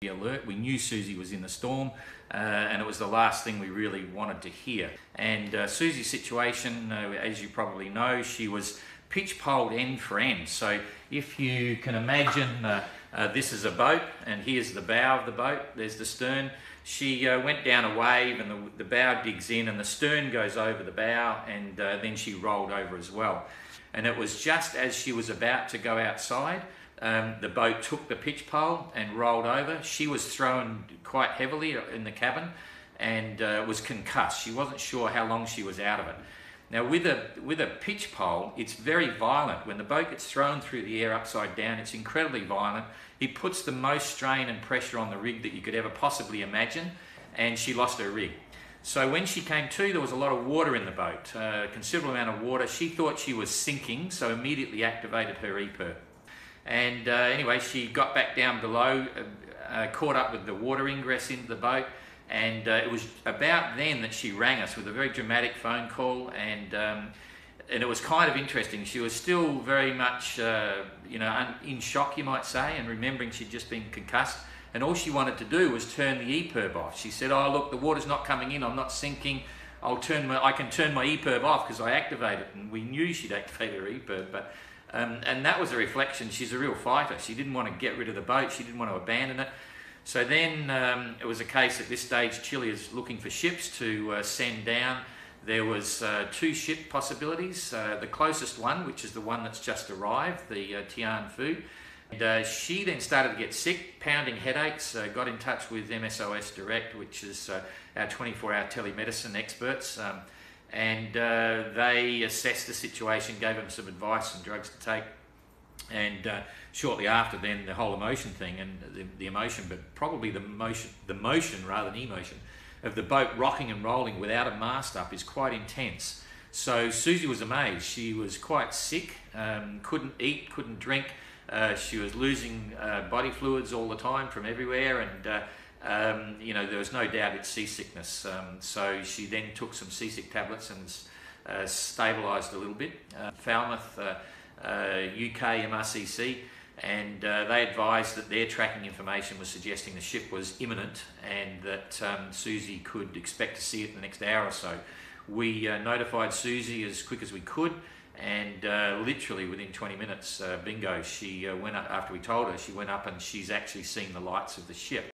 alert. We knew Susie was in the storm, and it was the last thing we really wanted to hear. And Susie's situation, as you probably know, she was pitch-poled end for end. So if you can imagine, this is a boat, and here's the bow of the boat, there's the stern. She went down a wave, and the bow digs in, and the stern goes over the bow, and then she rolled over as well. And it was just as she was about to go outside, the boat took the pitch pole and rolled over. She was thrown quite heavily in the cabin and was concussed. She wasn't sure how long she was out of it. Now with a pitch pole, it's very violent. When the boat gets thrown through the air upside down, it's incredibly violent. It puts the most strain and pressure on the rig that you could ever possibly imagine, and she lost her rig. So when she came to, there was a lot of water in the boat, a considerable amount of water. She thought she was sinking, so immediately activated her EPIRB. And anyway, she got back down below, caught up with the water ingress into the boat, and it was about then that she rang us with a very dramatic phone call, and it was kind of interesting. She was still very much, in shock, you might say, and remembering she'd just been concussed. And all she wanted to do was turn the EPIRB off. She said, "Oh, look, the water's not coming in. I'm not sinking. I can turn my EPIRB off because I activate it." And we knew she'd activated her EPIRB, but and that was a reflection. She's a real fighter. She didn't want to get rid of the boat. She didn't want to abandon it. So then it was a case at this stage, Chile is looking for ships to send down. There was 2 ship possibilities. The closest one, which is the one that's just arrived, the Tonne food. And she then started to get sick, pounding headaches, got in touch with MSOS Direct, which is our 24-hour telemedicine experts, and they assessed the situation, gave them some advice and drugs to take. And shortly after then, the whole emotion thing, and the emotion, but probably the motion rather than emotion, of the boat rocking and rolling without a mast up is quite intense. So Susie was amazed. She was quite sick, couldn't eat, couldn't drink. She was losing body fluids all the time from everywhere, and there was no doubt it's seasickness. So she then took some seasick tablets and stabilised a little bit. Falmouth, UK MRCC, and they advised that their tracking information was suggesting the ship was imminent and that Susie could expect to see it in the next hour or so. We notified Susie as quick as we could, and literally within 20 minutes, bingo, she went up. After we told her, she went up and she's actually seen the lights of the ship.